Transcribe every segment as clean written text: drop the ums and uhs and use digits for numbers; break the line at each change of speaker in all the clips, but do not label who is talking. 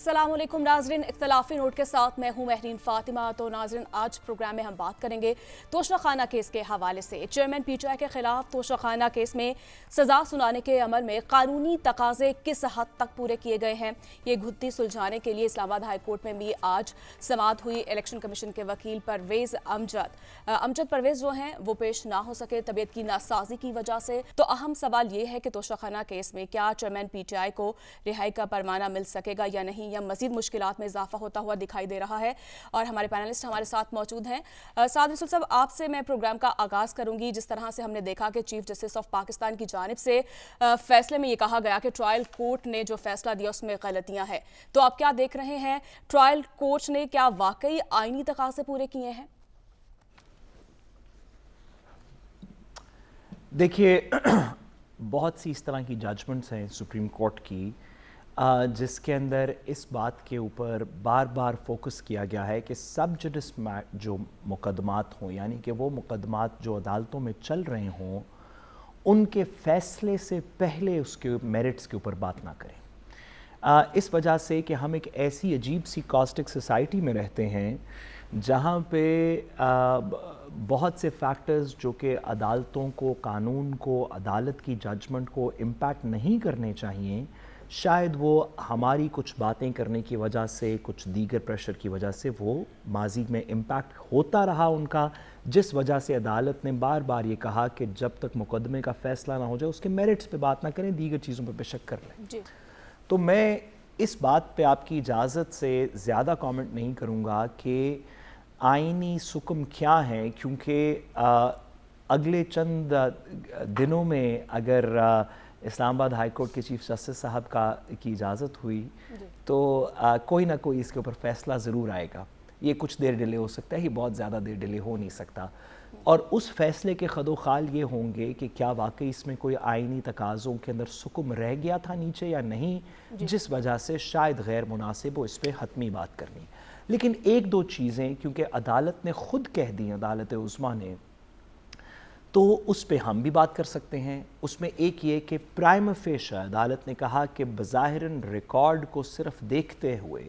अस्सलाम वालेकुम नाजरीन, इख्तलाफी नोट के साथ मैं हूं महरीन फातिमा। तो नाजरीन, आज प्रोग्राम में हम बात करेंगे तोशाखाना केस के हवाले से। चेयरमैन पीटीआई के खिलाफ तोशाखाना केस में सजा सुनाने के अमल में कानूनी तकाजे किस हद तक पूरे किए गए हैं, ये घुत्ती सुलझाने के लिए इस्लामाबाद हाई कोर्ट में भी आज समाअत हुई। इलेक्शन कमीशन के वकील परवेज अमजद परवेज जो हैं वो पेश ना हो सके तबीयत की नासाजी की वजह से। तो अहम सवाल ये है कि तोशाखाना केस में क्या चेयरमैन पीटीआई को रिहाई का परवाना मिल सकेगा या नहीं, या मजीद मुश्किलात में इजाफा होता हुआ दिखाई दे रहा है। और हमारे पैनलिस्ट हमारे साथ मौजूद हैं। साद रसूल साहब, आपसे मैं प्रोग्राम का आगाज़ करूंगी। जिस तरह से हमने देखा कि चीफ जस्टिस ऑफ पाकिस्तान की जानिब से फैसले में ये कहा गया कि ट्रायल कोर्ट ने जो फैसला दिया उसमें गलतियां हैं, तो आप क्या देख रहे हैं? ट्रायल कोर्ट ने क्या वाकई आईनी तकाज़े पूरे किए हैं?
देखिए, बहुत सी इस तरह की जजमेंट्स हैं सुप्रीम कोर्ट की जिसके अंदर इस बात के ऊपर बार बार फोकस किया गया है कि सब जुडिस जो मुकदमात हों, यानी कि वो मुकदमात जो अदालतों में चल रहे हों, उनके फैसले से पहले उसके मेरिट्स के ऊपर बात ना करें। इस वजह से कि हम एक ऐसी अजीब सी कॉस्टिक सोसाइटी में रहते हैं जहाँ पे बहुत से फैक्टर्स जो कि अदालतों को, कानून को, अदालत की जजमेंट को इम्पैक्ट नहीं करने चाहिए, शायद वो हमारी कुछ बातें करने की वजह से, कुछ दीगर प्रेशर की वजह से वो माजी में इम्पैक्ट होता रहा उनका, जिस वजह से अदालत ने बार बार ये कहा कि जब तक मुकदमे का फ़ैसला ना हो जाए उसके मेरिट्स पे बात ना करें, दीगर चीज़ों पे बेशक कर लें जी। तो मैं इस बात पे आपकी इजाज़त से ज़्यादा कमेंट नहीं करूँगा कि आईनी सुकम क्या है, क्योंकि अगले चंद दिनों में अगर इस्लामाबाद हाई कोर्ट के चीफ जस्टिस साहब की इजाज़त हुई तो कोई ना कोई इसके ऊपर फ़ैसला ज़रूर आएगा। ये कुछ देर डिले हो सकता है, ये बहुत ज़्यादा देर डिले हो नहीं सकता, और उस फैसले के खदोखाल ये होंगे कि क्या वाकई इसमें कोई आईनी तकाज़ों के अंदर सुकुम रह गया था नीचे या नहीं, जिस वजह से शायद गैर मुनासिब हो इस पर हतमी बात करनी। लेकिन एक दो चीज़ें क्योंकि अदालत ने ख़ुद कह दी, अदालत उज़्मा ने, तो उस पे हम भी बात कर सकते हैं। उसमें एक ये कि प्राइमा फेशा अदालत ने कहा कि बज़ाहिरन रिकॉर्ड को सिर्फ देखते हुए,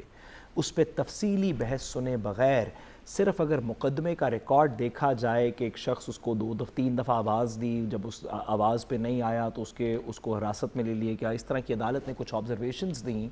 उस पे तफसीली बहस सुने बग़ैर, सिर्फ अगर मुकदमे का रिकॉर्ड देखा जाए कि एक शख्स उसको 2-3 दफ़ा आवाज़ दी, जब उस आवाज़ पे नहीं आया तो उसको हिरासत में ले लिए क्या, इस तरह की अदालत ने कुछ ऑब्जर्वेशंस दी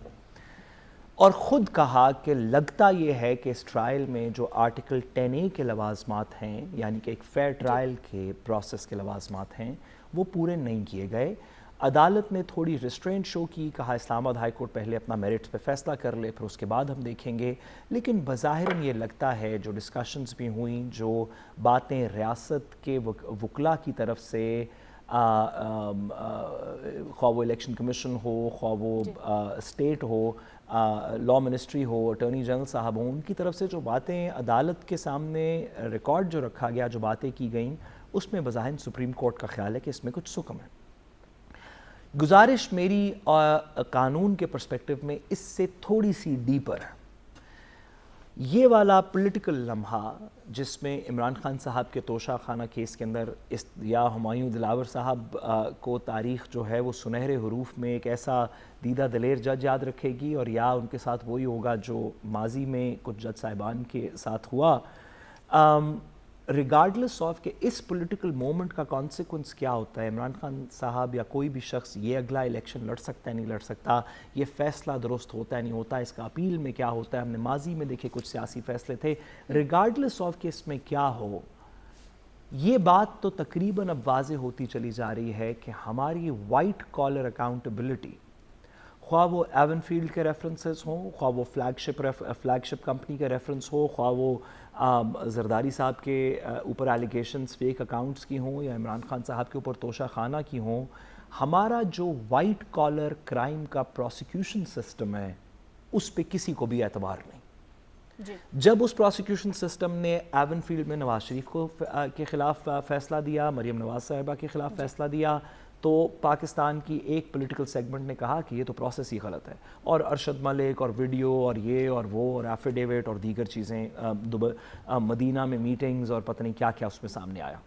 और ख़ुद कहा कि लगता ये है कि इस ट्रायल में जो आर्टिकल 10A के लवाज़मात हैं, यानी कि एक फेयर ट्रायल के प्रोसेस के लवाज़मात हैं, वो पूरे नहीं किए गए। अदालत ने थोड़ी रिस्ट्रेंट शो की, कहा इस्लामाबाद हाई कोर्ट पहले अपना मेरिट्स पे फ़ैसला कर ले, फिर उसके बाद हम देखेंगे। लेकिन बज़ाहिरन ये लगता है, जो डिस्कशंस भी हुई, जो बातें रियासत के वकला की तरफ से, ख्वाह वो इलेक्शन कमीशन हो, ख्वाह वो स्टेट हो, लॉ मिनिस्ट्री हो, अटॉर्नी जनरल साहब हों, उनकी तरफ से जो बातें अदालत के सामने रिकॉर्ड जो रखा गया, जो बातें की गई, उसमें बज़ाहिर सुप्रीम कोर्ट का ख्याल है कि इसमें कुछ सुकम है। गुजारिश मेरी कानून के पर्सपेक्टिव में इससे थोड़ी सी डीपर है। ये वाला पॉलिटिकल लम्हा जिसमें इमरान खान साहब के तोशाखाना केस के अंदर या हुमायूं दिलावर साहब को तारीख़ जो है वो सुनहरे हरूफ में एक ऐसा दीदा दलेर जज याद रखेगी, और या उनके साथ वही होगा जो माजी में कुछ जज साहिबान के साथ हुआ। रिगार्डलेस ऑफ कि इस पॉलिटिकल मोमेंट का कॉन्सिक्वेंस क्या होता है, इमरान खान साहब या कोई भी शख्स ये अगला इलेक्शन लड़ सकता है नहीं लड़ सकता, ये फ़ैसला दुरुस्त होता है नहीं होता, इसका अपील में क्या होता है, हमने माजी में देखे कुछ सियासी फ़ैसले थे। रिगार्डलेस ऑफ कि इसमें क्या हो, ये बात तो तकरीबन अब वाज़े होती चली जा रही है कि हमारी वाइट कॉलर अकाउंटेबिलिटी, ख्वाह वो एवनफील्ड के रेफरेंसेस हों, ख्वाह वो फ्लैगशिप कंपनी के रेफरेंस हो, ख्वाह वो जरदारी साहब के ऊपर एलिगेशंस फेक अकाउंट्स की हों या इमरान खान साहब के ऊपर तोशाखाना की हों, हमारा जो वाइट कॉलर क्राइम का प्रोसिक्यूशन सिस्टम है उस पे किसी को भी एतबार नहीं। जब उस प्रोसिक्यूशन सिस्टम ने एवनफील्ड में नवाज शरीफ को के ख़िलाफ़ फ़ैसला दिया, मरियम नवाज साहिबा के ख़िलाफ़ फ़ैसला दिया, तो पाकिस्तान की एक पॉलिटिकल सेगमेंट ने कहा कि ये तो प्रोसेस ही गलत है, और अरशद मलिक और वीडियो और ये और वो और एफिडेविट और दीगर चीज़ें, मदीना में मीटिंग्स और पता नहीं क्या क्या उसमें सामने आया।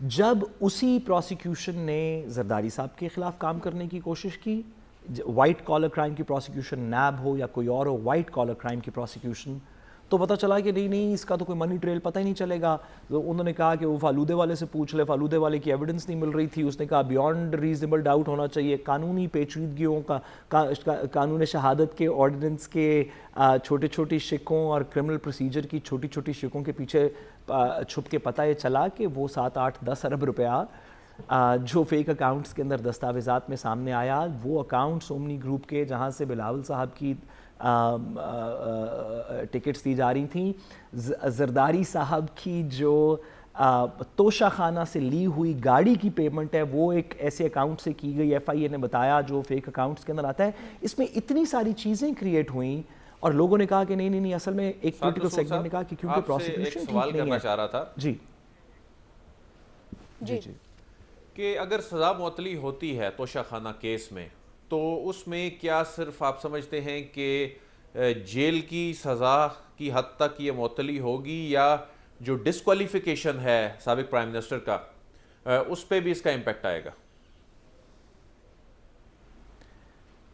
जब उसी प्रोसिक्यूशन ने जरदारी साहब के ख़िलाफ़ काम करने की कोशिश की, वाइट कॉलर क्राइम की प्रोसिक्यूशन नैब हो या कोई और हो, वाइट कॉलर क्राइम की प्रोसिक्यूशन, तो पता चला कि नहीं इसका तो कोई मनी ट्रेल पता ही नहीं चलेगा। तो उन्होंने कहा कि वो फालूदे वाले से पूछ ले, फालूदे वाले की एविडेंस नहीं मिल रही थी। उसने कहा बियॉन्ड रीजनेबल डाउट होना चाहिए। कानूनी पेचीदगियों कानून शहादत के ऑर्डिनेंस के छोटे छोटे शिकों और क्रिमिनल प्रोसीजर की छोटी छोटी शिकों के पीछे छुप के पता ये चला कि वो 7, 8, 10 अरब रुपया जो फेक अकाउंट्स के अंदर दस्तावेज़ात में सामने आया, वो अकाउंट्स ओमनी ग्रुप के जहाँ से बिलावल साहब की टिकट्स दी जा रही थी, जरदारी साहब की जो तोशा खाना से ली हुई गाड़ी की पेमेंट है वो एक ऐसे अकाउंट से की गई, FIA ने बताया, जो फेक अकाउंट्स के अंदर आता है। इसमें इतनी सारी चीज़ें क्रिएट हुई और लोगों ने कहा कि नहीं असल में एक पॉलिटिकल सेगमेंट ने कहा कि क्योंकि प्रोसिक्यूशन
सवाल करना चाह रहा था
जी
कि अगर सज़ा मुअत्तली होती है तोशा खाना केस में, तो उसमें क्या सिर्फ आप समझते हैं कि जेल की सज़ा की हद तक ये मुअत्तली होगी, या जो डिस्क्वालिफिकेशन है साबिक प्राइम मिनिस्टर का, उस पर भी इसका इम्पैक्ट आएगा?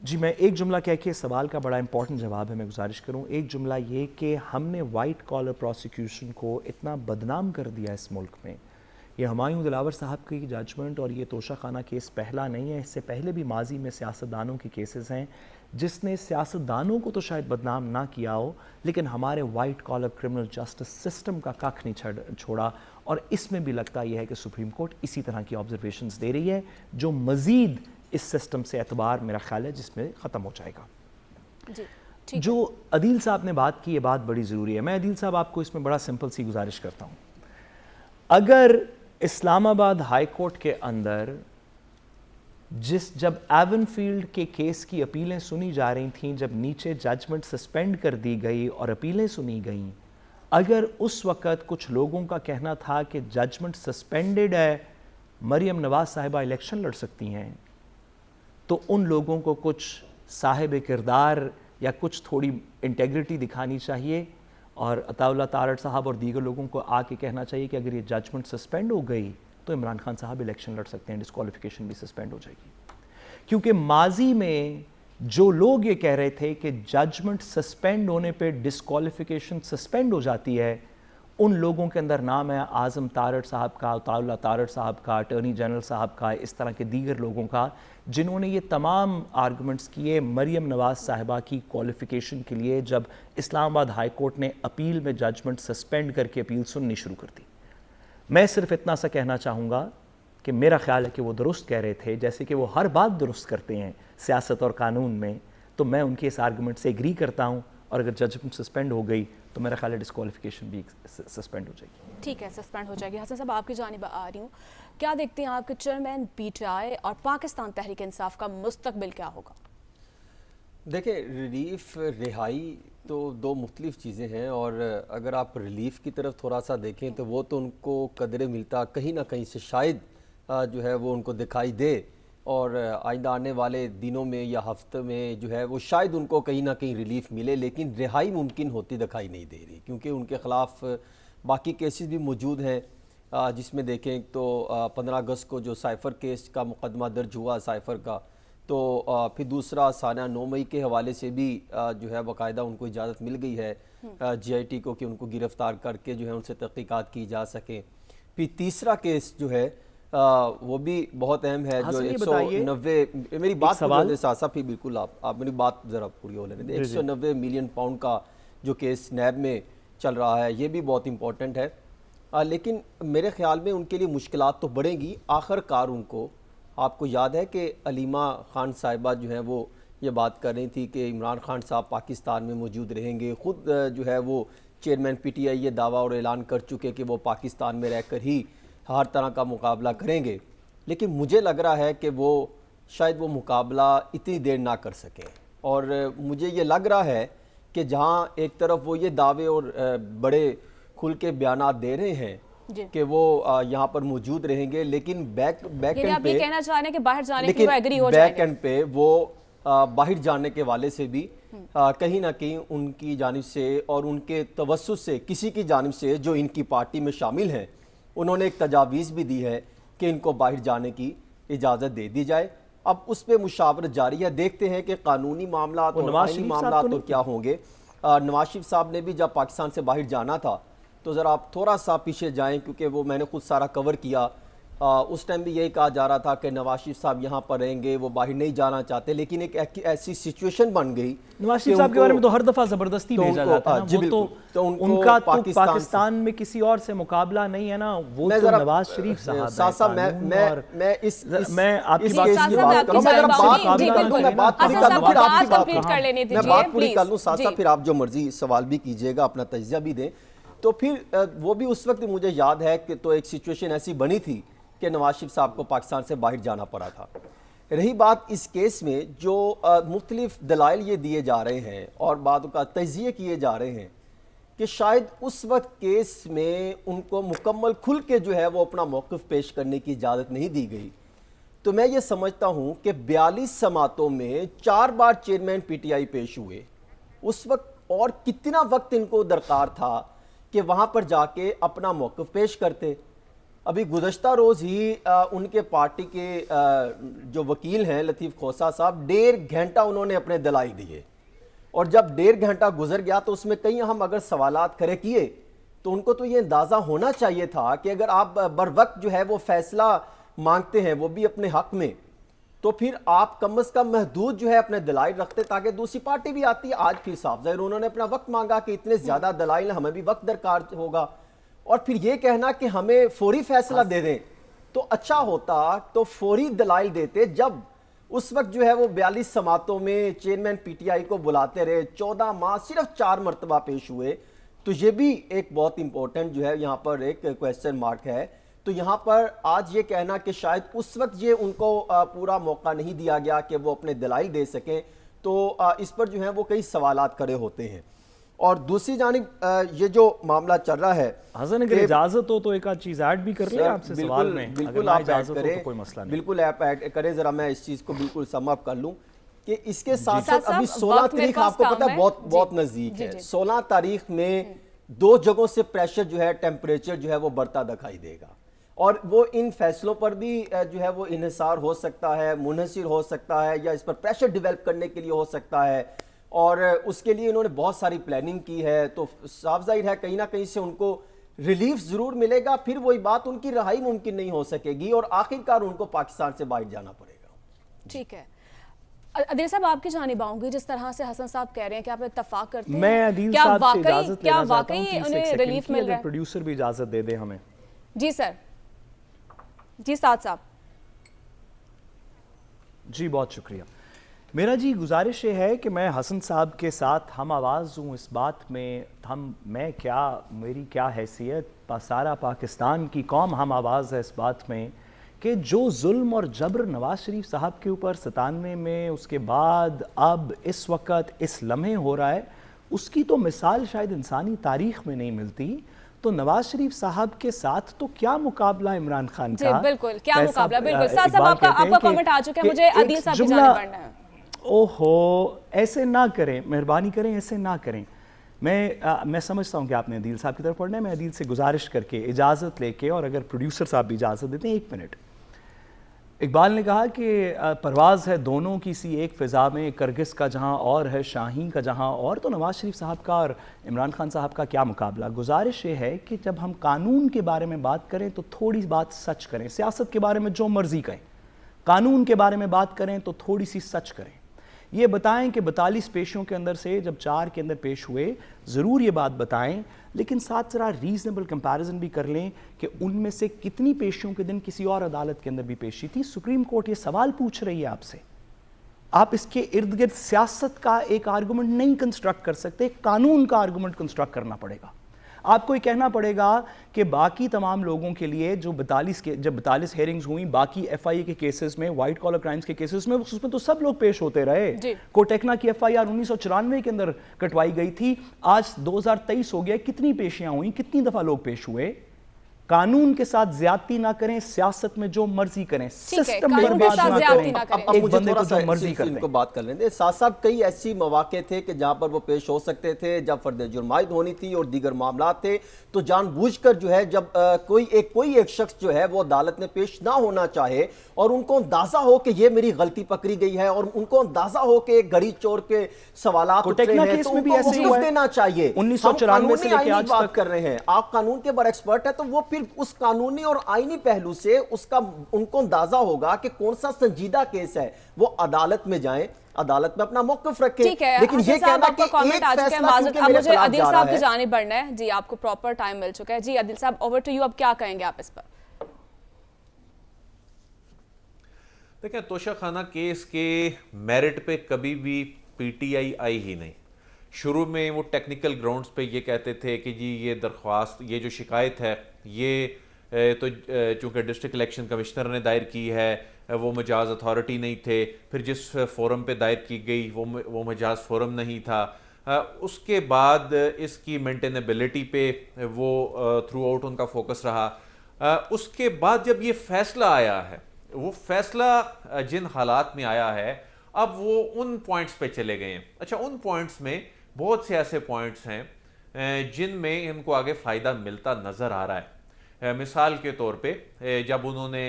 जी, मैं एक जुमला कह के सवाल का बड़ा इंपॉर्टेंट जवाब है मैं गुजारिश करूं। एक जुमला ये कि हमने वाइट कॉलर प्रोसिक्यूशन को इतना बदनाम कर दिया इस मुल्क में। ये हुमायूं दिलावर साहब की जजमेंट और ये तोशा खाना केस पहला नहीं है, इससे पहले भी माजी में सियासतदानों के केसेस हैं जिसने सियासतदानों को तो शायद बदनाम ना किया हो, लेकिन हमारे white collar criminal justice system का कख नहीं छोड़ा। और इसमें भी लगता यह है कि सुप्रीम कोर्ट इसी तरह की ऑब्जर्वेशंस दे रही है जो मज़ीद इस सिस्टम से एतबार मेरा ख्याल है जिसमें ख़त्म हो जाएगा।
जी,
जो अदील साहब ने बात की, ये बात बड़ी ज़रूरी है। मैं अदील साहब आपको इसमें बड़ा सिंपल सी गुजारिश करता हूँ। अगर इस्लामाबाद हाई कोर्ट के अंदर जब एवनफील्ड के केस की अपीलें सुनी जा रही थीं, जब नीचे जजमेंट सस्पेंड कर दी गई और अपीलें सुनी गईं, अगर उस वक़्त कुछ लोगों का कहना था कि जजमेंट सस्पेंडेड है, मरियम नवाज साहिबा इलेक्शन लड़ सकती हैं, तो उन लोगों को कुछ साहिब किरदार या कुछ थोड़ी इंटेग्रिटी दिखानी चाहिए और अताउल्लाह तारड़ साहब और दीगर लोगों को आके कहना चाहिए कि अगर ये जजमेंट सस्पेंड हो गई तो इमरान खान साहब इलेक्शन लड़ सकते हैं, डिस्क्वालिफिकेशन भी सस्पेंड हो जाएगी। क्योंकि माजी में जो लोग ये कह रहे थे कि जजमेंट सस्पेंड होने पे डिस्क्वालिफिकेशन सस्पेंड हो जाती है, उन लोगों के अंदर नाम है आज़म तारड़ साहब का, अताउल्लाह तारड़ साहब का, अटॉर्नी जनरल साहब का, इस तरह के दीगर लोगों का, जिन्होंने ये तमाम आर्गूमेंट्स किए मरियम नवाज साहिबा की क्वालिफिकेशन के लिए जब इस्लामाबाद हाई कोर्ट ने अपील में जजमेंट सस्पेंड करके अपील सुननी शुरू कर दी। मैं सिर्फ इतना सा कहना चाहूँगा कि मेरा ख्याल है कि वो दुरुस्त कह रहे थे, जैसे कि वो हर बात दुरुस्त करते हैं सियासत और कानून में, तो मैं उनके इस आर्गूमेंट से एग्री करता हूँ। और अगर जजमेंट सस्पेंड हो गई तो मेरा ख्याल है डिस्क्वालिफिकेशन भी सस्पेंड हो जाएगी।
ठीक है, सस्पेंड हो जाएगी। हसन साहब, आपकी जानिब आ रही हूँ, क्या देखते हैं आपके चेयरमैन PTI और पाकिस्तान तहरीक इंसाफ का मुस्तकबिल क्या होगा?
देखिए, रिलीफ रिहाई तो दो मुख्तलिफ चीज़ें हैं, और अगर आप रिलीफ की तरफ थोड़ा सा देखें तो वो तो उनको कदर मिलता कहीं ना कहीं से शायद जो है वो उनको दिखाई दे, और आइंदा आने वाले दिनों में या हफ्ते में जो है वो शायद उनको कहीं ना कहीं रिलीफ मिले, लेकिन रिहाई मुमकिन होती दिखाई नहीं दे रही, क्योंकि उनके ख़िलाफ़ बाकी केसेस भी मौजूद हैं, जिसमें देखें तो 15 अगस्त को जो साइफ़र केस का मुकदमा दर्ज हुआ साइफ़र का, तो फिर दूसरा साना 9 मई के हवाले से भी जो है बाकायदा उनको इजाज़त मिल गई है GIT को कि उनको गिरफ़्तार करके जो है उनसे तहक़ीक़ात की जा सकें। फिर तीसरा केस जो है वो भी बहुत अहम है, जो 190 मेरी बात सवाल साथ साथ ही बिल्कुल आप मेरी बात ज़रा पूरी हो लेने दें। 190 मिलियन पाउंड का जो केस नैब में चल रहा है, ये भी बहुत इंपॉर्टेंट है, लेकिन मेरे ख्याल में उनके लिए मुश्किलात तो बढ़ेंगी। आखिरकार उनको, आपको याद है कि अलीमा खान साहिबा जो है वो ये बात कर रही थी कि इमरान खान साहब पाकिस्तान में मौजूद रहेंगे, ख़ुद जो है वो चेयरमैन PTI ये दावा और ऐलान कर चुके कि वो पाकिस्तान में रहकर ही हर तरह का मुकाबला करेंगे, लेकिन मुझे लग रहा है कि वो शायद वो मुकाबला इतनी देर ना कर सकें। और मुझे ये लग रहा है कि जहाँ एक तरफ वो ये दावे और बड़े खुल के बयानात दे रहे हैं कि वो यहाँ पर मौजूद रहेंगे, लेकिन बैक एंड पे
कहना चाह रहे हैं कि बाहर जाने की वो एग्री हो जाएंगे,
बैक एंड पे वो बाहर जाने के वाले से भी कहीं ना कहीं उनकी जानिब से और उनके तवस्सुस से किसी की जानिब से जो इनकी पार्टी में शामिल हैं, उन्होंने एक तजावीज़ भी दी है कि इनको बाहर जाने की इजाज़त दे दी जाए। اب اس پہ مشاورت جاری ہے، دیکھتے ہیں کہ قانونی معاملات اور
نواز
آئینی
شریف صاحب
معاملات
کو
تو کیا ہوں گے۔ نواز شریف صاحب نے بھی جب پاکستان سے باہر جانا تھا تو ذرا آپ تھوڑا سا پیچھے جائیں، کیونکہ وہ میں نے خود سارا کور کیا، اس ٹائم بھی یہی کہا جا رہا تھا کہ نواز شریف صاحب یہاں پر رہیں گے، وہ باہر نہیں جانا چاہتے، لیکن ایک ایسی سچویشن بن گئی
نواز شریف صاحب کے بارے میں تو ہر دفعہ زبردستی بھیجا جاتا ہے نا، وہ تو ان کا تو پاکستان میں کسی اور سے مقابلہ نہیں ہے نا، وہ تو نواز شریف صاحب ہیں۔ میں آپ کی بات
کی بات کروں، میں بات پوری کر لوں، ساتھ ساتھ پھر آپ جو مرضی سوال بھی کیجئے گا، اپنا تجزیہ بھی دیں۔ تو پھر وہ بھی اس وقت مجھے یاد ہے کہ تو ایک سچویشن ایسی بنی تھی کہ نواز شریف صاحب کو پاکستان سے باہر جانا پڑا تھا۔ رہی بات اس کیس میں جو مختلف دلائل یہ دیے جا رہے ہیں اور بعض کا تجزیے کیے جا رہے ہیں کہ شاید اس وقت کیس میں ان کو مکمل کھل کے جو ہے وہ اپنا موقف پیش کرنے کی اجازت نہیں دی گئی، تو میں یہ سمجھتا ہوں کہ 42 سماعتوں میں 4 بار چیئرمین پی ٹی آئی پیش ہوئے، اس وقت اور کتنا وقت ان کو درکار تھا کہ وہاں پر جا کے اپنا موقف پیش کرتے۔ ابھی گزشتہ روز ہی ان کے پارٹی کے جو وکیل ہیں لطیف کھوسہ صاحب 1.5 گھنٹہ انہوں نے اپنے دلائل دیے، اور جب 1.5 گھنٹہ گزر گیا تو اس میں کئی اہم اگر سوالات کھڑے کیے تو ان کو تو یہ اندازہ ہونا چاہیے تھا کہ اگر آپ بر وقت جو ہے وہ فیصلہ مانگتے ہیں وہ بھی اپنے حق میں، تو پھر آپ کم از کم محدود جو ہے اپنے دلائل رکھتے تاکہ دوسری پارٹی بھی آتی ہے۔ آج پھر صاف ظاہر انہوں نے اپنا وقت مانگا کہ اتنے زیادہ دلائل ہمیں بھی وقت درکار ہوگا، اور پھر یہ کہنا کہ ہمیں فوری فیصلہ دے دیں تو اچھا ہوتا، تو فوری دلائل دیتے۔ جب اس وقت جو ہے وہ 42 سماعتوں میں چیئرمین پی ٹی آئی کو بلاتے رہے، 14 ماہ صرف 4 مرتبہ پیش ہوئے، تو یہ بھی ایک بہت امپورٹنٹ جو ہے یہاں پر ایک کویسچن مارک ہے۔ تو یہاں پر آج یہ کہنا کہ شاید اس وقت یہ ان کو پورا موقع نہیں دیا گیا کہ وہ اپنے دلائل دے سکیں، تو اس پر جو ہیں وہ کئی سوالات کھڑے ہوتے ہیں۔ اور دوسری جانب یہ جو معاملہ چل رہا ہے،
حسن اگر اجازت ہو تو ایک آدھ چیز ایڈ بھی کر لیں آپ سے سوال میں،
بالکل آپ ایڈ کریں، کوئی مسئلہ نہیں، بالکل آپ ایڈ کریں، ذرا میں اس چیز کو بالکل سم اپ کر لوں کہ اس کے ساتھ ساتھ ابھی 16 تاریخ آپ کو پتہ ہے بہت نزدیک ہے، 16 تاریخ میں 2 جگہوں سے پریشر جو ہے ٹیمپریچر جو ہے وہ بڑھتا دکھائی دے گا، اور وہ ان فیصلوں پر بھی جو ہے وہ انحصار ہو سکتا ہے، منحصر ہو سکتا ہے، یا اس پر پریشر ڈیولپ کرنے کے لیے ہو سکتا ہے، اور اس کے لیے انہوں نے بہت ساری پلاننگ کی ہے۔ تو صاف ظاہر ہے کہیں نہ کہیں سے ان کو ریلیف ضرور ملے گا، پھر وہی بات ان کی رہائی ممکن نہیں ہو سکے گی، اور آخرکار ان کو پاکستان سے باہر جانا پڑے گا۔
ٹھیک ہے عدیل صاحب، آپ کی جانب آؤں گی، جس طرح سے حسن صاحب کہہ رہے ہیں کہ آپ اتفاق کرتے ہیں،
میں عدیل صاحب سے اجازت لینا چاہتا ہوں کہ
انہیں ریلیف مل رہا ہے؟
پروڈیوسر بھی اجازت دے دے ہمیں۔
جی سر، جی سعد صاحب۔
جی بہت شکریہ۔ میرا جی گزارش یہ ہے کہ میں حسن صاحب کے ساتھ ہم آواز ہوں اس بات میں، میری کیا حیثیت، سارا پاکستان کی قوم ہم آواز ہے اس بات میں کہ جو ظلم اور جبر نواز شریف صاحب کے اوپر 97 میں، اس کے بعد اب اس وقت اس لمحے ہو رہا ہے، اس کی تو مثال شاید انسانی تاریخ میں نہیں ملتی۔ تو نواز شریف صاحب کے ساتھ تو کیا مقابلہ عمران خان کا،
جی بالکل کیا مقابلہ، بالکل سعد صاحب آپ کا کامنٹ آ چکا ہے، مجھے عدیل صاحب کی جانب بڑھنا ہے۔
اوہو ایسے نہ کریں، مہربانی کریں ایسے نہ کریں۔ میں سمجھتا ہوں کہ آپ نے عدیل صاحب کی طرف پڑھنا ہے، میں عدیل سے گزارش کر کے اجازت لے کے، اور اگر پروڈیوسر صاحب بھی اجازت دیتے ہیں 1 منٹ۔ اقبال نے کہا کہ پرواز ہے دونوں کی سی ایک فضا میں، کرگس کا جہاں اور ہے شاہین کا جہاں اور، تو نواز شریف صاحب کا اور عمران خان صاحب کا کیا مقابلہ۔ گزارش یہ ہے کہ جب ہم قانون کے بارے میں بات کریں تو تھوڑی بات سچ کریں، سیاست کے بارے میں جو مرضی کہیں، قانون کے بارے میں بات کریں تو تھوڑی سی سچ کریں۔ یہ بتائیں کہ 42 پیشوں کے اندر سے جب 4 کے اندر پیش ہوئے، ضرور یہ بات بتائیں، لیکن ساتھ ذرا ریزنیبل کمپیریزن بھی کر لیں کہ ان میں سے کتنی پیشوں کے دن کسی اور عدالت کے اندر بھی پیشی تھی۔ سپریم کورٹ یہ سوال پوچھ رہی ہے آپ سے، آپ اس کے ارد گرد سیاست کا ایک آرگومنٹ نہیں کنسٹرکٹ کر سکتے، قانون کا آرگومنٹ کنسٹرکٹ کرنا پڑے گا۔ آپ کو یہ کہنا پڑے گا کہ باقی تمام لوگوں کے لیے جو 42 ہیئرنگز ہوئیں باقی ایف آئی اے کے کیسز میں، وائٹ کالر کرائمز کے کیسز میں، اس میں تو سب لوگ پیش ہوتے رہے۔ کوٹیکنا کی ایف آئی آر 1994 کے اندر کٹوائی گئی تھی، آج 2023 ہو گیا، کتنی پیشیاں ہوئیں، کتنی دفعہ لوگ پیش ہوئے؟ कानून के साथ ज्यादती ना करें, सियासत में जो मर्जी करें, सिस्टम
कानून के
बर्बाद
साथ
ना
ज्यादती
करें,
ना करें।
अब
एक
मुझे
बंदे
थोड़ा
को
सा
जो मर्जी कर
इनको
दें।
बात कर लेते हैं। साथ साथ कई ऐसी मौके थे कि जहां पर वो पेश हो सकते थे जब फर्द जुर्मायत होनी थी और दीगर मामला थे, तो जानबूझकर जो है जब कोई एक शख्स जो है वो अदालत में पेश ना होना चाहे और उनको अंदाजा हो कि ये मेरी गलती पकड़ी गई है और उनको अंदाजा हो कि घड़ी चोर के सवालात उठ रहे
कोटेकना
हैं,
केस
तो
में भी
उनको
ऐसे ही
वक़्त
हुआ है।
देना चाहिए।
1994 से
हम
लेके
कानूनी
आज
बात
तक
कर रहे हैं, आप कानून के बड़े एक्सपर्ट हैं, तो वो फिर उस कानूनी और आईनी पहलू से उसका उनको अंदाजा होगा कि कौन सा संजीदा केस है, वो अदालत में जाएं, अदालत में अपना मौक़िफ़ रखें।
ठीक है,
लेकिन ये कहना कि
कमेंट आ चुका है माज़रत, अब मुझे आदिल साहब की जानिब बढ़ना है जी, आपको प्रॉपर टाइम मिल चुका है जी। आदिल साहब, ओवर टू यू, अब क्या कहेंगे आप इस पर?
देखिए, तोशा खाना केस के मेरिट पे कभी भी पीटीआई आई ही नहीं। शुरू में वो टेक्निकल ग्राउंड्स पे ये कहते थे कि जी ये दरख्वास्त, ये जो शिकायत है, ये तो चूँकि डिस्ट्रिक्ट इलेक्शन कमिश्नर ने दायर की है, वो मजाज अथॉरिटी नहीं थे, फिर जिस फोरम पे दायर की गई वो मजाज फोरम नहीं था। उसके बाद इसकी मेंटेनेबिलिटी पे वो थ्रू आउट उनका फोकस रहा। उसके बाद जब ये फैसला आया है, वो फैसला जिन हालात में आया है, अब वो उन पॉइंट्स पे चले गए हैं। अच्छा, उन पॉइंट्स में बहुत से ऐसे पॉइंट्स हैं जिनमें इनको आगे फ़ायदा मिलता नज़र आ रहा है। मिसाल के तौर पे जब उन्होंने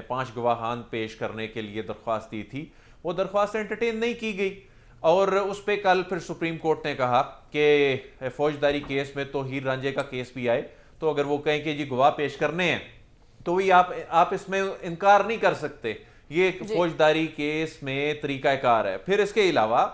5 गवाहान पेश करने के लिए दरख्वास्त दी थी, वो दरख्वास्त एंटरटेन नहीं की गई और उस पर कल फिर सुप्रीम कोर्ट ने कहा कि फौजदारी केस में तो हीर रांझे का केस भी आए, तो अगर वो कहें कि जी गवाह पेश करने हैं तो वही आप इसमें इनकार नहीं कर सकते, ये एक फौजदारी केस में तरीकाकार है। फिर इसके अलावा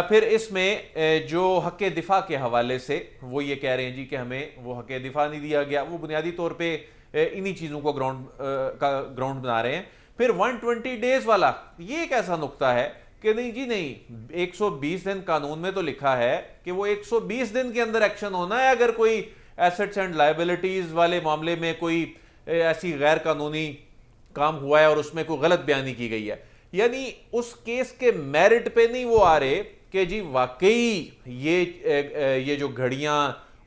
फिर इसमें जो हक़ दिफा के हवाले से वो ये कह रहे हैं जी कि हमें वो हक़ दिफा नहीं दिया गया, वो बुनियादी तौर पे इन्हीं चीज़ों को ग्राउंड बना रहे हैं। फिर 120 डेज वाला ये एक ऐसा नुक्ता है कि नहीं जी नहीं, 120 दिन कानून में तो लिखा है कि वो 120 दिन के अंदर एक्शन होना है अगर कोई एसेट्स एंड लायबिलिटीज वाले मामले में कोई ऐसी गैर कानूनी काम हुआ है और उसमें कोई गलत बयानी की गई है। यानी उस केस के मेरिट पे नहीं वो आ रहे कि जी वाकई ये जो घड़ियां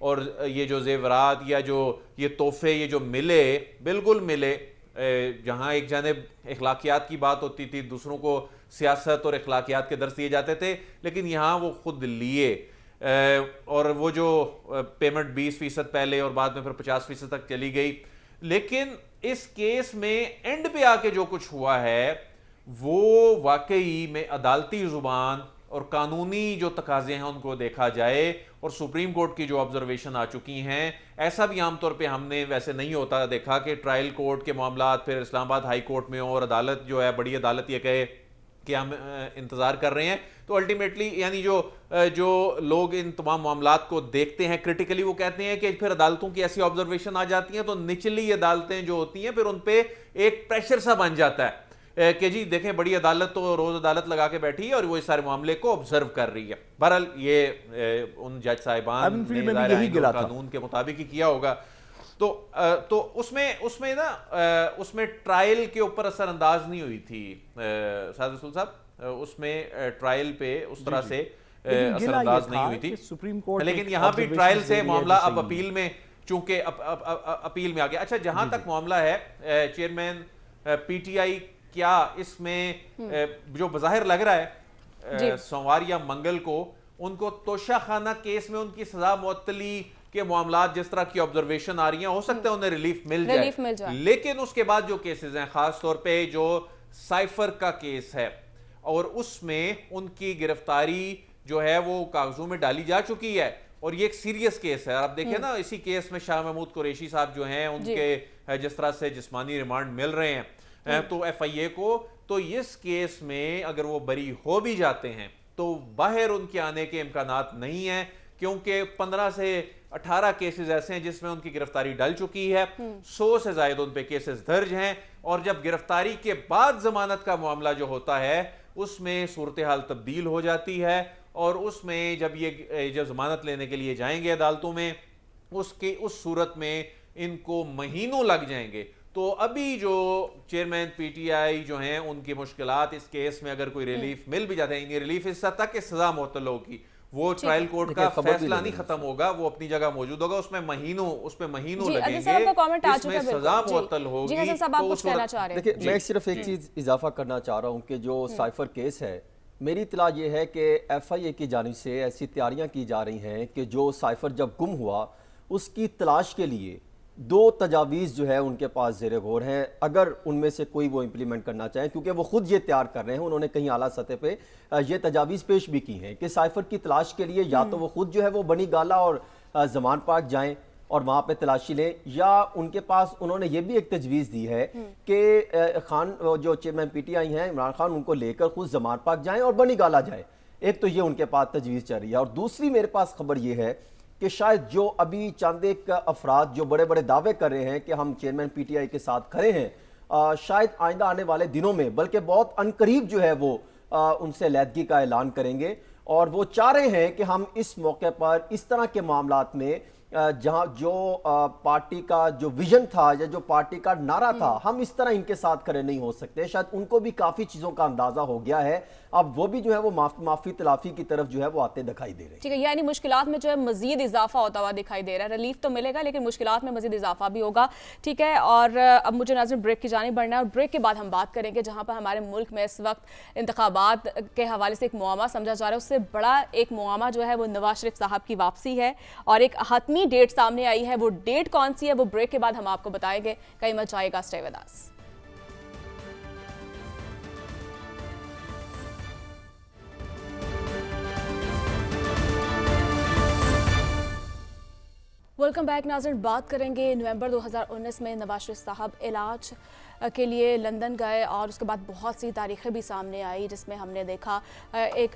और ये जो जेवरात या जो ये तोहफे ये जो मिले, बिल्कुल मिले। जहां एक जानिब इखलाकियात की बात होती थी, दूसरों को सियासत और इखलाकियात के दर्स दिए जाते थे, लेकिन यहाँ वो खुद लिए और वो जो पेमेंट 20% पहले और बाद में फिर 50% तक चली गई। लेकिन इस केस में एंड पे आके जो कुछ हुआ है वो वाकई में अदालती जुबान और कानूनी जो तकाजे हैं उनको देखा जाए और सुप्रीम कोर्ट की जो ऑब्जर्वेशन आ चुकी हैं, ऐसा भी आमतौर पे हमने वैसे नहीं होता देखा कि ट्रायल कोर्ट के मामला फिर इस्लामाबाद हाई कोर्ट में और अदालत जो है बड़ी अदालत ये कहे कि हम इंतज़ार कर रहे हैं, तो अल्टीमेटली यानी जो लोग इन तमाम मामलात को देखते हैं क्रिटिकली, वो कहते हैं कि फिर अदालतों की ऐसी ऑब्जर्वेशन आ जाती हैं तो निचली अदालतें जो होती हैं फिर उन पर एक प्रेशर सा बन जाता है कि जी देखें बड़ी अदालत तो रोज अदालत लगा के बैठी है और वो इस सारे मामले को ऑब्जर्व कर रही है। बहरहाल ये उन जज साहिबान ने कानून के मुताबिक ही किया होगा। तो उसमें ना उसमें ट्रायल के ऊपर असरअंदाज नहीं हुई थी साद रसूल साहब, उसमें ट्रायल पे उस तरह से असरअंदाज नहीं हुई थी सुप्रीम कोर्ट, लेकिन यहाँ भी ट्रायल से मामला अब अपील में चूंकि अपील में आ गया। अच्छा, जहां तक मामला है चेयरमैन पीटीआई, क्या इसमें जो बज़ाहिर लग रहा है सोमवार या मंगल को उनको तोशा खाना केस में उनकी सजा मुअत्तली के मामलात जिस तरह की ऑब्जर्वेशन आ रही हैं, हो सकता है उन्हें रिलीफ मिल जाए, लेकिन उसके बाद जो केसेस हैं, खास तौर पे जो साइफर का केस है और उसमें उनकी गिरफ्तारी जो है वो कागजों में डाली जा चुकी है और ये एक सीरियस केस है। आप देखिए ना, इसी केस में शाह महमूद कुरैशी साहब जो हैं उनके जिस तरह से जिस्मानी रिमांड मिल रहे हैं तो एफआईए को, तो इस केस में अगर वो बरी हो भी जाते हैं तो बाहर उनके आने के इम्कानात नहीं है, क्योंकि 15 से 18 केसेस ऐसे हैं जिसमें उनकी गिरफ्तारी डल चुकी है, 100 से ज्यादा उन पे केसेस दर्ज हैं और जब गिरफ्तारी के बाद जमानत का मामला जो होता है उसमें सूरत हाल तब्दील हो जाती है और उसमें जब जमानत लेने के लिए जाएंगे अदालतों में, उस सूरत में इनको महीनों लग जाएंगे। तो अभी जो चेयरमैन पीटीआई जो हैं उनकी मुश्किलात इस केस में अगर कोई रिलीफ मिल भी जाता है, रिलीफ इस हद तक कि सजा मुअत्तल होगी, وہ ٹرائل کورٹ کا
خبر بھی
فیصلہ
لگے
نہیں ختم ہوگا، وہ اپنی جگہ موجود ہوگا، اس میں مہینوں
جی
لگیں
عزیز صاحب
گے،
کا کامنٹ آ
اس
چکا
میں
ہے
سزا
بالکل
معطل ہوگی۔
جی حسن صاحب آپ
تو
کچھ
اس
کہنا
وقت
چاہ رہے ہیں؟
دیکھیں میں صرف ایک چیز اضافہ کرنا چاہ رہا ہوں کہ جو سائفر کیس ہے، میری اطلاع یہ ہے کہ ایف آئی اے کی جانب سے ایسی تیاریاں کی جا رہی ہیں کہ جو سائفر جب گم ہوا اس کی تلاش کے لیے 2 تجاویز جو ہے ان کے پاس زیر غور ہیں، اگر ان میں سے کوئی وہ امپلیمنٹ کرنا چاہیں، کیونکہ وہ خود یہ تیار کر رہے ہیں، انہوں نے کہیں اعلیٰ سطح پہ یہ تجاویز پیش بھی کی ہیں کہ سائفر کی تلاش کے لیے یا تو وہ خود جو ہے وہ بنی گالا اور زمان پاک جائیں اور وہاں پہ تلاشی لیں، یا ان کے پاس انہوں نے یہ بھی ایک تجویز دی ہے کہ خان جو چیئرمین پی ٹی آئی ہیں عمران خان، ان کو لے کر خود زمان پاک جائیں اور بنی گالا جائیں۔ ایک تو یہ ان کے پاس تجویز چل رہی ہے، اور دوسری میرے پاس خبر یہ ہے کہ شاید جو ابھی چند ایک افراد جو بڑے بڑے دعوے کر رہے ہیں کہ ہم چیئرمین پی ٹی آئی کے ساتھ کھڑے ہیں، شاید آئندہ آنے والے دنوں میں بلکہ بہت عنقریب جو ہے وہ ان سے علیحدگی کا اعلان کریں گے، اور وہ چاہ رہے ہیں کہ ہم اس موقع پر اس طرح کے معاملات میں جہاں جو پارٹی کا جو ویژن تھا یا جو پارٹی کا نعرہ تھا، ہم اس طرح ان کے ساتھ کھڑے نہیں ہو سکتے۔ شاید ان کو بھی کافی چیزوں کا اندازہ ہو گیا ہے، اب وہ بھی جو ہے وہ معافی تلافی کی طرف جو ہے وہ آتے دکھائی دے رہے ہیں۔
ٹھیک ہے، یعنی مشکلات میں جو ہے مزید اضافہ ہوتا ہوا دکھائی دے رہا ہے، ریلیف تو ملے گا لیکن مشکلات میں مزید اضافہ بھی ہوگا۔ ٹھیک ہے، اور اب مجھے ناظرین بریک کی جانب بڑھنا ہے، اور بریک کے بعد ہم بات کریں گے جہاں پر ہمارے ملک میں اس وقت انتخابات کے حوالے سے ایک معمہ سمجھا جا رہا ہے، اس سے بڑا ایک معمہ جو ہے وہ نواز شریف صاحب کی واپسی ہے، اور ایک حتمی ڈیٹ سامنے آئی ہے۔ وہ ڈیٹ کون سی ہے وہ بریک کے بعد ہم آپ کو بتائیں گے، کہیں مت جائے گا، stay with us. Welcome back ناظرین، بات کریں گے نومبر 2019 میں نواز شریف صاحب علاج کے لیے لندن گئے، اور اس کے بعد بہت سی تاریخیں بھی سامنے آئی، جس میں ہم نے دیکھا ایک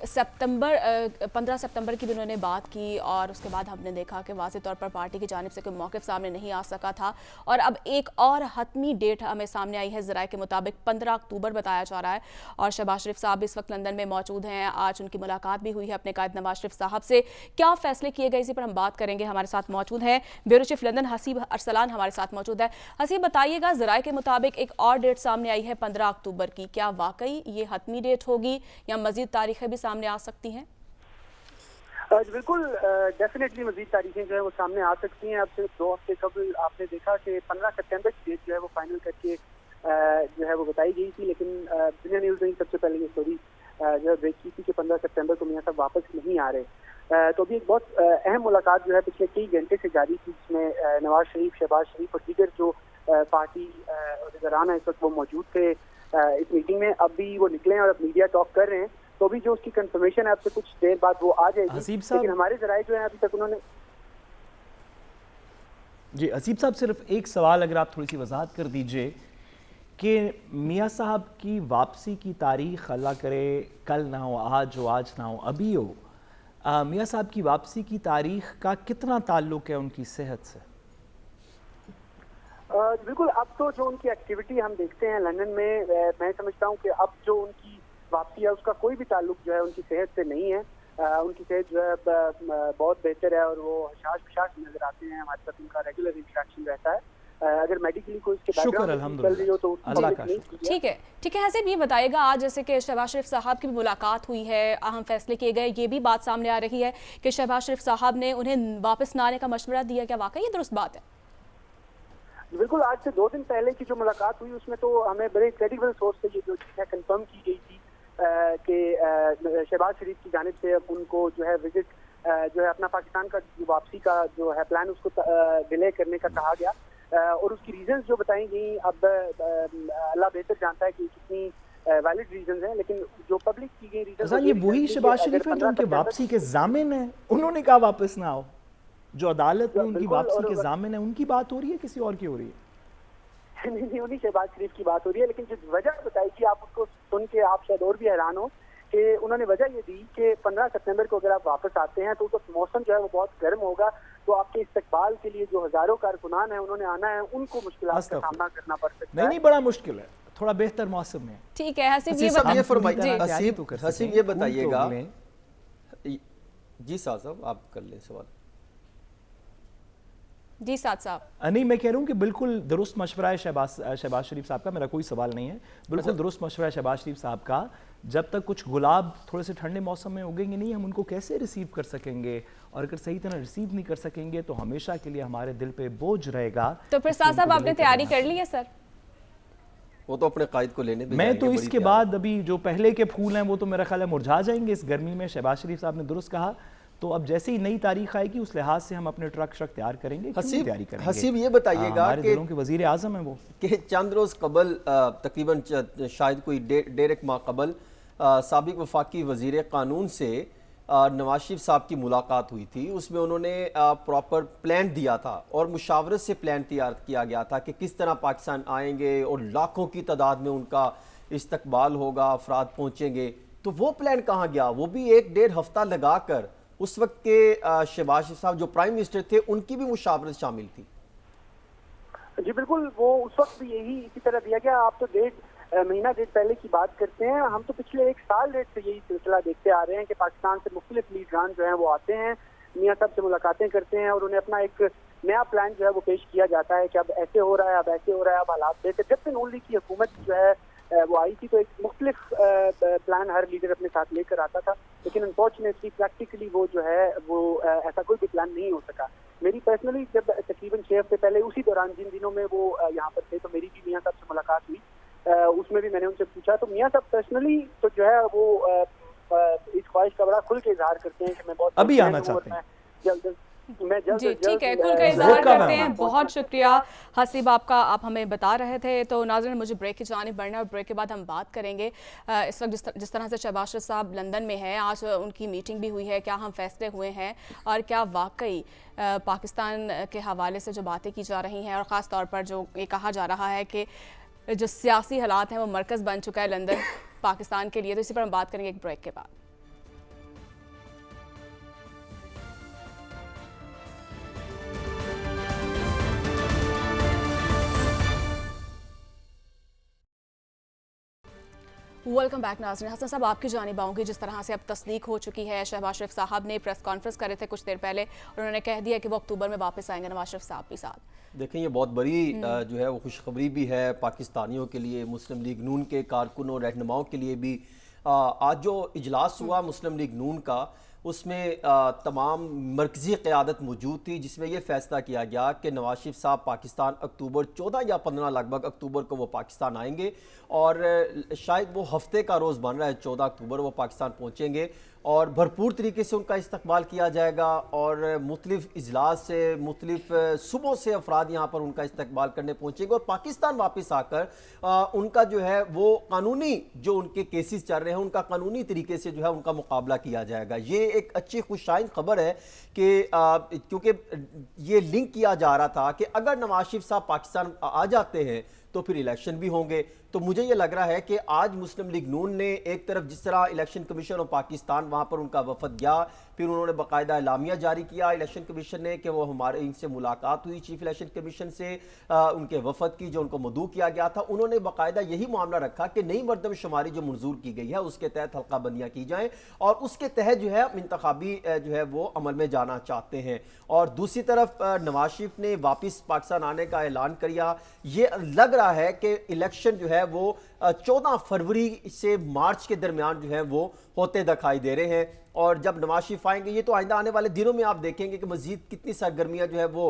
15 سپتمبر کی بھی انہوں نے بات کی، اور اس کے بعد ہم نے دیکھا کہ واضح طور پر پارٹی کی جانب سے کوئی موقف سامنے نہیں آ سکا تھا، اور اب ایک اور حتمی ڈیٹ ہمیں سامنے آئی ہے، ذرائع کے مطابق 15 اکتوبر بتایا جا رہا ہے، اور شہباز شریف صاحب اس وقت لندن میں موجود ہیں۔ آج ان کی ملاقات بھی ہوئی ہے اپنے قائد نواز شریف صاحب سے، کیا فیصلے کیے گئے اسی پر ہم بات کریں گے۔ ہمارے ساتھ موجود ہیں bureau chief London Haseeb Arsalan, ہمارے ساتھ موجود ہے۔ حسیب بتائیے گا، ذرائع کے مطابق ایک اور ڈیٹ سامنے آئی ہے 15 اکتوبر کی، کیا واقعی یہ حتمی ڈیٹ ہوگی یا مزید تاریخیں بھی سامنے آ سکتی ہیں؟
بالکل ڈیفینیٹلی مزید تاریخیں جو ہے وہ سامنے آ سکتی ہیں۔ اب سے 2 ہفتے قبل آپ نے دیکھا کہ 15 سپٹمبر کی ڈیٹ جو ہے وہ فائنل کر کے جو ہے وہ بتائی گئی تھی، لیکن دنیا نیوز نے سب سے پہلے یہ اسٹوری جو ہے بریک کی تھی کہ 15 سپٹمبر کو میاں صاحب واپس نہیں آ رہے۔ تو بھی ایک بہت اہم ملاقات جو ہے پچھلے کئی گھنٹے سے جاری تھی، جس میں نواز شریف، شہباز شریف اور دیگر جو پارٹی عہدیداران ہیں اس وقت وہ موجود تھے اس میٹنگ میں۔ اب بھی وہ نکلے ہیں اور اب میڈیا ٹاک کر رہے ہیں، تو بھی جو اس کی کنفرمیشن ہے اب سے کچھ دیر بعد وہ آ جائے گی، لیکن ہمارے ذرائع جو ہیں ابھی تک انہوں نے
جی حسیب صاحب صرف ایک سوال اگر آپ تھوڑی سی وضاحت کر دیجئے کہ میاں صاحب کی واپسی کی تاریخ اللہ کرے کل نہ ہو، آج ہو، آج نہ ہو، ابھی ہو، میاں صاحب کی واپسی کی تاریخ کا کتنا تعلق ہے ان کی صحت سے؟
بالکل، اب تو جو ان کی ایکٹیویٹی ہم دیکھتے ہیں لندن میں، میں سمجھتا ہوں کہ اب جو ان کی واپسی ہے اس کا کوئی بھی تعلق جو ہے ان کی صحت سے نہیں ہے۔ ان کی صحت جو ہے بہت بہتر ہے، اور وہ حشاش بشاش نظر آتے ہیں، ہمارے ساتھ ان کا ریگولر انٹریکشن رہتا ہے۔ اگر میڈیکلی کوئی اس کے بیک گراؤنڈ چل رہی ہو تو
اللہ کا
ٹھیک ہے ٹھیک ہے۔ حسیب یہ بتائیے گا، آج جیسے کہ شہباز شریف صاحب کی بھی ملاقات ہوئی ہے، اہم فیصلے کیے گئے، یہ بھی بات سامنے آ رہی ہے کہ شہباز شریف صاحب نے انہیں واپس نہ آنے کا مشورہ دیا، کیا واقعی یہ درست بات ہے؟
بالکل، آج سے 2 دن پہلے کی جو ملاقات ہوئی اس میں تو ہمیں بڑے کریڈیبل سورس سے یہ جو چیز ہے کنفرم کی گئی تھی کہ شہباز شریف کی جانب سے اب ان کو جو ہے وزٹ جو ہے اپنا پاکستان کا واپسی کا جو ہے پلان اس کو ڈیلے کرنے کا کہا گیا، اور اس کی ریزنز جو بتائیں گئی اب اللہ بہتر جانتا ہے کہ کتنی ویلڈ ریزنز ہیں، لیکن جو پبلک کی گئی ریزنز
یہ وہی شہباز شریف ہیں جو ان کے واپسی کے ضامن ہیں، انہوں نے کہا واپس نہ آؤ، جو عدالت میں ان کی واپسی کے ضامن ہیں، ان کی بات ہو رہی ہے کسی اور کی ہو رہی ہے؟
نہیں، انہیں شہباز شریف کی بات ہو رہی ہے، لیکن جو وجہ بتائی تھی آپ اس کو سن کے آپ شاید اور بھی حیران ہو کہ انہوں نے وجہ یہ دی کہ 15 سپٹمبر کو اگر آپ واپس آتے ہیں تو اس وقت موسم جو ہے وہ بہت گرم ہوگا، تو آپ کے استقبال کے لیے جو ہزاروں کارکنان ہیں انہوں نے آنا ہے، ان کو مشکلات کا سامنا کرنا پڑ سکتا ہے۔
نہیں، بڑا مشکل ہے، تھوڑا بہتر موسم میں۔
ٹھیک ہے حسیب
یہ فرمائیے، حسیب یہ بتائیے گا، جی صاحب آپ کر لیں سوال۔
जी साद साहब।
नहीं, मैं कह रहा हूँ कि बिल्कुल दुरुस्त मशवरा है शहबाज शरीफ साहब का, मेरा कोई सवाल नहीं है, बिल्कुल दुरुस्त मशवरा है शहबाज शरीफ साहब का। जब तक कुछ गुलाब थोड़े से ठंडे मौसम में उगेंगे नहीं, हम उनको कैसे रिसीव कर सकेंगे, और अगर सही तरह रिसीव नहीं कर सकेंगे तो हमेशा के लिए हमारे दिल पे बोझ रहेगा।
तो फिर साद साहब आपने तैयारी कर ली है सर?
वो तो अपने कायद को लेने भी
मैं
जाएंगे,
तो
बड़ी
इसके
तैयारी।
बाद अभी जो पहले के फूल हैं वो तो मेरा ख्याल है मुरझा जाएंगे इस गर्मी में, शहबाज शरीफ साहब ने दुरुस्त कहा। तो अब जैसे ही नई तारीख आएगी उस लिहाज से हम अपने ट्रक श्रक तैयार करेंगे। क्यों नहीं तैयारी करेंगे?
हसीब ये बताइएगा
हमारे
कि
दिलों के वजीर आजम है वो,
कि चंद रोज़ कबल तकरीबन शायद कोई डेढ़ एक माह कबल साबिक वफाकी वज़ीर क़ानून से नवाज शरीफ साहब की मुलाकात हुई थी। उसमें उन्होंने प्रॉपर प्लान दिया था और मुशावरत से प्लान तैयार किया गया था कि किस तरह पाकिस्तान आएंगे और लाखों की तादाद में उनका इस्तकबाल होगा, अफराद पहुँचेंगे। तो वो प्लान कहाँ गया? वो भी एक डेढ़ हफ्ता लगा कर उस वक्त के शहबाज शरीफ साहब जो प्राइम मिनिस्टर थे उनकी भी मुशावरत शामिल थी।
जी बिल्कुल, वो उस वक्त भी यही इसी तरह दिया गया। आप तो महीना डेढ़ पहले की बात करते हैं, हम तो पिछले एक साल डेढ़ से यही सिलसिला देखते आ रहे हैं कि पाकिस्तान से मुख्तलिफ लीडरान जो हैं वो आते हैं, मियाँ साहब से मुलाकातें करते हैं और उन्हें अपना एक नया प्लान जो है वो पेश किया जाता है कि अब ऐसे हो रहा है, अब ऐसे हो रहा है, अब हालात बेहतर। जब से नून लीग की हुकूमत जो है वो आई थी तो एक मुख्तलिफ प्लान हर लीडर अपने साथ लेकर आता था, लेकिन अनफॉर्चुनेटली प्रैक्टिकली वो जो है वो ऐसा कोई भी प्लान नहीं हो सका। मेरी पर्सनली जब तकरीबन 6 हफ्ते पहले उसी दौरान जिन दिनों में वो यहाँ पर थे तो मेरी भी मियाँ साहब से मुलाकात हुई, उसमें भी मैंने उनसे पूछा तो मियाँ साहब पर्सनली तो जो है वो इस ख्वाहिश का बड़ा खुल के इजहार करते हैं कि मैं बहुत
अभी आना चाहते हैं।
जी ठीक है, खुल कर इज़हार करते हैं। बहुत शुक्रिया हसीब आपका, आप हमें बता रहे थे। तो नाज़रीन मुझे ब्रेक की जानिब बढ़ना है और ब्रेक के बाद हम बात करेंगे इस वक्त जिस तरह से शहबाज शरीफ साहब लंदन में है, आज उनकी मीटिंग भी हुई है, क्या हम फैसले हुए हैं और क्या वाकई पाकिस्तान के हवाले से जो बातें की जा रही हैं और ख़ास तौर पर जो ये कहा जा रहा है कि जो सियासी हालात हैं वो मरकज़ बन चुका है लंदन पाकिस्तान के लिए। तो इसी पर हम बात करेंगे एक ब्रेक के बाद। वेलकम बैक नाज़रीन। हसन साहब आपकी जानिब आऊँगी। जिस तरह से अब तस्दीक हो चुकी है, शहबाज शरीफ साहब ने प्रेस कॉन्फ्रेंस करे थे कुछ देर पहले और उन्होंने कह दिया कि वो अक्टूबर में वापस आएंगे नवाज शरीफ साहब के साथ।
देखें, ये बहुत बड़ी जो है वो खुशखबरी भी है पाकिस्तानियों के लिए, मुस्लिम लीग नून के कारकुनों और रहनुमाओं के लिए भी। आज जो इजलास हुआ मुस्लिम लीग नून का, उसमें तमाम मरकज़ी क़यादत मौजूद थी, जिसमें यह फ़ैसला किया गया कि नवाज शरीफ साहब पाकिस्तान अक्टूबर 14 या 15 लगभग अक्टूबर को वो पाकिस्तान आएंगे और शायद वो हफ्ते का रोज़ बन रहा है, 14 अक्टूबर वो पाकिस्तान पहुँचेंगे और भरपूर तरीके से उनका इस्तकबाल किया जाएगा और मुख्तलिफ इजलास से मुख्तलिफ सूबों से अफराद यहाँ पर उनका इस्तकबाल करने पहुँचेंगे और पाकिस्तान वापस आकर उनका जो है वो कानूनी जो उनके केसेस चल रहे हैं उनका कानूनी तरीके से जो है उनका मुकाबला किया जाएगा। ये एक अच्छी खुशाइन खबर है कि क्योंकि ये लिंक किया जा रहा था कि अगर नवाज शरीफ साहब पाकिस्तान आ जाते हैं तो फिर इलेक्शन भी होंगे। तो मुझे ये लग रहा है कि आज मुस्लिम लीग नून ने एक तरफ जिस तरह इलेक्शन कमीशन ऑफ पाकिस्तान वहाँ पर उनका वफद गया, फिर उन्होंने बाकायदा एलामिया जारी किया इलेक्शन कमीशन ने कि वो हमारे इनसे मुलाकात हुई चीफ इलेक्शन कमीशन से, उनके वफद की जो उनको मदऊ किया गया था, उन्होंने बाकायदा यही मामला रखा कि नई मरदमशुमारी जो मंजूर की गई है उसके तहत हल्का बंदियाँ की जाएँ और उसके तहत जो है इंतखाबी जो है वो अमल में जाना चाहते हैं। और दूसरी तरफ नवाज शरीफ ने वापस पाकिस्तान आने का ऐलान किया। ये लग रहा है कि इलेक्शन जो है वो 14 फरवरी से मार्च के दरमियान जो है वो होते दिखाई दे रहे हैं और जब नवाज शरीफ आएंगे ये तो आइंदा आने वाले दिनों में आप देखेंगे कि मजीद कितनी सरगर्मियां जो है वो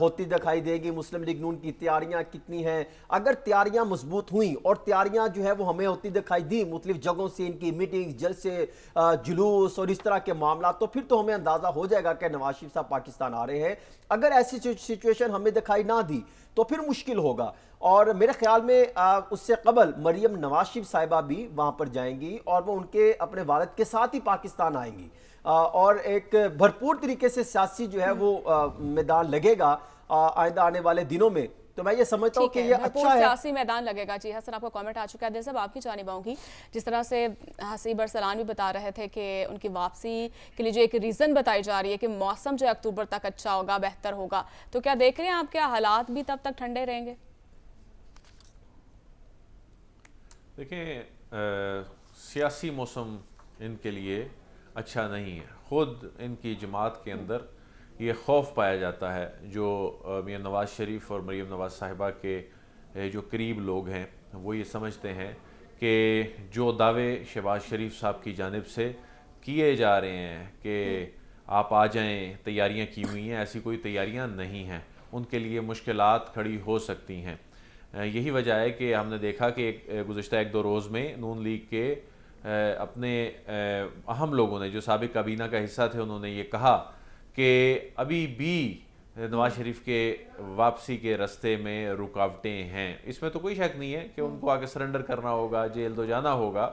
होती दिखाई देगी। मुस्लिम लीग नून की तैयारियां कितनी हैं, अगर तैयारियां मजबूत हुई और तैयारियां जो है वो हमें होती दिखाई दी मुख्तलिफ जगहों से, इनकी मीटिंग जलसे जुलूस और इस तरह के मामला, तो फिर तो हमें अंदाजा हो जाएगा कि नवाज शरीफ साहब पाकिस्तान आ रहे हैं। अगर ऐसी सिचुएशन हमें दिखाई ना दी तो फिर मुश्किल होगा और मेरे ख्याल में उससे कबल मरियम नवाज शरीफ साहिबा भी वहां पर जाएंगी और वो उनके अपने वालिद के साथ ही पाकिस्तान आएंगी और एक भरपूर तरीके से सियासी जो है वो मैदान लगेगा आइंदा आने वाले दिनों में। तो मैं ये समझता हूँ कि ये अच्छा है,
सियासी मैदान लगेगा। जी हसन, आपका कमेंट आ चुका है। साहब आपकी जानिब आऊँगी। जिस तरह से हसीब अरसलान भी बता रहे थे कि उनकी वापसी के लिए जो एक रीज़न बताई जा रही है कि मौसम जो अक्टूबर तक अच्छा होगा, बेहतर होगा, तो क्या देख रहे हैं आप, क्या हालात भी तब तक ठंडे रहेंगे?
देखें, सियासी मौसम इनके लिए अच्छा नहीं है। ख़ुद इनकी जमात के अंदर یہ خوف پایا جاتا ہے جو میاں نواز شریف اور مریم نواز صاحبہ کے جو قریب لوگ ہیں وہ یہ سمجھتے ہیں کہ جو دعوے شہباز شریف صاحب کی جانب سے کیے جا رہے ہیں کہ آپ آ جائیں، تیاریاں کی ہوئی ہیں، ایسی کوئی تیاریاں نہیں ہیں، ان کے لیے مشکلات کھڑی ہو سکتی ہیں۔ یہی وجہ ہے کہ ہم نے دیکھا کہ گزشتہ 1-2 روز میں نون لیگ کے اپنے اہم لوگوں نے جو سابق کابینہ کا حصہ تھے انہوں نے یہ کہا کہ ابھی بھی نواز شریف کے واپسی کے رستے میں رکاوٹیں ہیں۔ اس میں تو کوئی شک نہیں ہے کہ ان کو آگے سرنڈر کرنا ہوگا، جیل تو جانا ہوگا،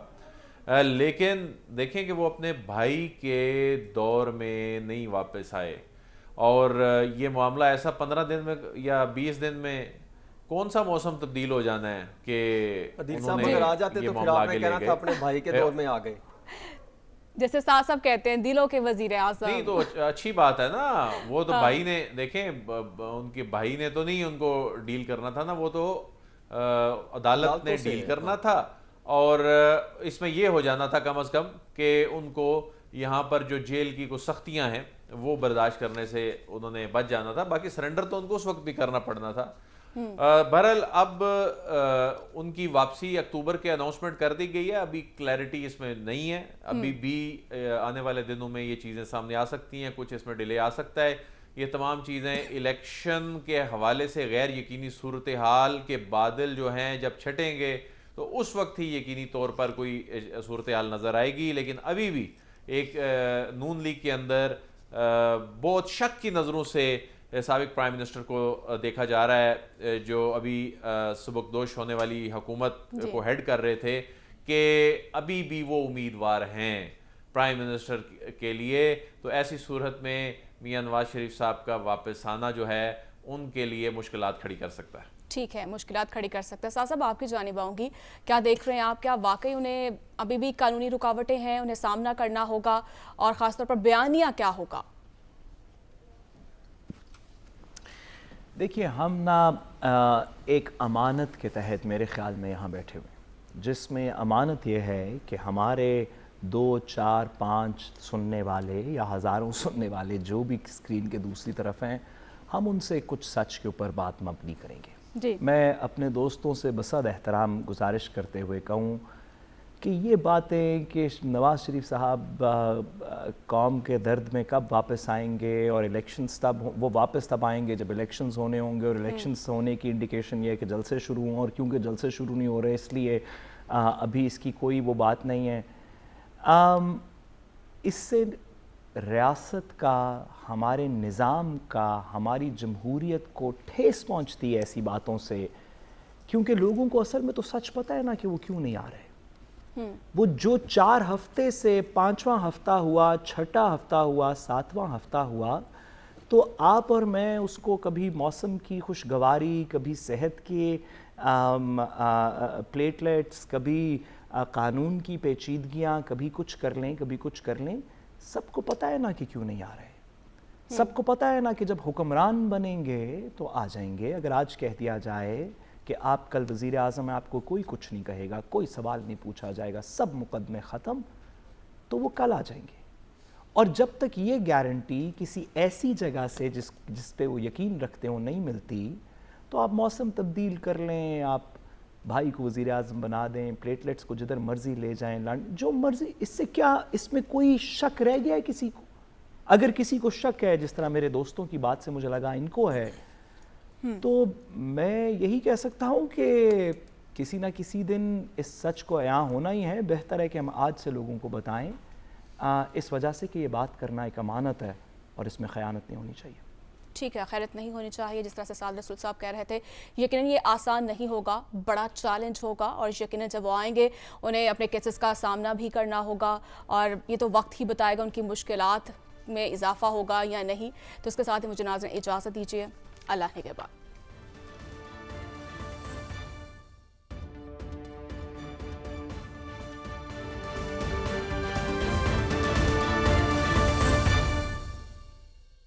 لیکن دیکھیں کہ وہ اپنے بھائی کے دور میں نہیں واپس آئے، اور یہ معاملہ ایسا 15 دن میں یا 20 دن میں کون سا موسم تبدیل ہو جانا ہے کہ
عدیل صاحب اگر آ جاتے تو پھر آپ نے کہنا تھا اپنے بھائی کے دور میں آ گئے،
جیسے صاحب کہتے ہیں دلوں کے وزیر اعظم۔
نہیں تو اچھی بات ہے نا، وہ تو بھائی نے، دیکھیں ان کے بھائی نے تو نہیں ان کو ڈیل کرنا تھا نا، وہ تو عدالت نے ڈیل کرنا تھا، اور اس میں یہ ہو جانا تھا کم از کم کہ ان کو یہاں پر جو جیل کی کچھ سختیاں ہیں وہ برداشت کرنے سے انہوں نے بچ جانا تھا، باقی سرنڈر تو ان کو اس وقت بھی کرنا پڑنا تھا۔ بہرحال اب ان کی واپسی اکتوبر کے اناؤنسمنٹ کر دی گئی ہے، ابھی کلیئرٹی اس میں نہیں ہے، ابھی بھی آنے والے دنوں میں یہ چیزیں سامنے آ سکتی ہیں، کچھ اس میں ڈیلے آ سکتا ہے۔ یہ تمام چیزیں الیکشن کے حوالے سے غیر یقینی صورتحال کے بادل جو ہیں جب چھٹیں گے تو اس وقت ہی یقینی طور پر کوئی صورتحال نظر آئے گی، لیکن ابھی بھی ایک نون لیگ کے اندر بہت شک کی نظروں سے سابق پرائم منسٹر کو دیکھا جا رہا ہے، جو ابھی سبکدوش ہونے والی حکومت کو ہیڈ کر رہے تھے، کہ ابھی بھی وہ امیدوار ہیں پرائم منسٹر کے لیے۔ تو ایسی صورت میں میاں نواز شریف صاحب کا واپس آنا جو ہے ان کے لیے مشکلات کھڑی کر سکتا ہے۔
ٹھیک ہے، مشکلات کھڑی کر سکتا ہے۔ صاحب آپ کی جانب آؤں گی، کیا دیکھ رہے ہیں آپ، کیا واقعی انہیں ابھی بھی قانونی رکاوٹیں ہیں، انہیں سامنا کرنا ہوگا، اور خاص طور پر بیانیہ کیا ہوگا؟
دیکھیے، ہم نا ایک امانت کے تحت میرے خیال میں یہاں بیٹھے ہوئے ہیں، جس میں امانت یہ ہے کہ ہمارے 2، 4، 5 سننے والے یا ہزاروں سننے والے جو بھی اسکرین کے دوسری طرف ہیں، ہم ان سے کچھ سچ کے اوپر بات مبنی کریں گے۔ میں اپنے دوستوں سے بصد احترام گزارش کرتے ہوئے کہوں کہ یہ باتیں کہ نواز شریف صاحب قوم کے درد میں کب واپس آئیں گے اور الیکشنز وہ واپس تب آئیں گے جب الیکشنز ہونے ہوں گے، اور الیکشنز ہونے کی انڈیکیشن یہ ہے کہ جلسے شروع ہوں، اور کیونکہ جلسے شروع نہیں ہو رہے اس لیے ابھی اس کی کوئی وہ بات نہیں ہے۔ اس سے ریاست کا، ہمارے نظام کا، ہماری جمہوریت کو ٹھیس پہنچتی ہے ایسی باتوں سے، کیونکہ لوگوں کو اصل میں تو سچ پتہ ہے نا کہ وہ کیوں نہیں آ رہے۔ وہ جو 4 ہفتے سے 5واں ہفتہ ہوا، 6واں ہفتہ ہوا، 7واں ہفتہ ہوا، تو آپ اور میں اس کو کبھی موسم کی خوشگواری، کبھی صحت کے پلیٹلیٹس، کبھی قانون کی پیچیدگیاں، کبھی کچھ کر لیں، کبھی کچھ کر لیں، سب کو پتہ ہے نا کہ کیوں نہیں آ رہے۔ سب کو پتہ ہے نا کہ جب حکمران بنیں گے تو آ جائیں گے۔ اگر آج کہہ دیا جائے کہ آپ کل وزیر اعظم ہیں، آپ کو کوئی کچھ نہیں کہے گا، کوئی سوال نہیں پوچھا جائے گا، سب مقدمے ختم، تو وہ کل آ جائیں گے۔ اور جب تک یہ گارنٹی کسی ایسی جگہ سے جس پہ وہ یقین رکھتے ہوں نہیں ملتی، تو آپ موسم تبدیل کر لیں، آپ بھائی کو وزیر اعظم بنا دیں، پلیٹلیٹس کو جدھر مرضی لے جائیں، جو مرضی، اس سے کیا، اس میں کوئی شک رہ گیا ہے کسی کو؟ اگر کسی کو شک ہے، جس طرح میرے دوستوں کی بات سے مجھے لگا ان کو ہے، تو میں یہی کہہ سکتا ہوں کہ کسی نہ کسی دن اس سچ کو عیاں ہونا ہی ہے۔ بہتر ہے کہ ہم آج سے لوگوں کو بتائیں، اس وجہ سے کہ یہ بات کرنا ایک امانت ہے اور اس میں خیانت نہیں ہونی چاہیے۔
ٹھیک ہے، خیانت نہیں ہونی چاہیے، جس طرح سے سعد رسول صاحب کہہ رہے تھے۔ یقیناً یہ آسان نہیں ہوگا، بڑا چیلنج ہوگا، اور یقیناً جب وہ آئیں گے انہیں اپنے کیسز کا سامنا بھی کرنا ہوگا، اور یہ تو وقت ہی بتائے گا ان کی مشکلات میں اضافہ ہوگا یا نہیں۔ تو اس کے ساتھ ہی مجھے ناظرین اجازت دیجیے، اللہ نے کے بعد۔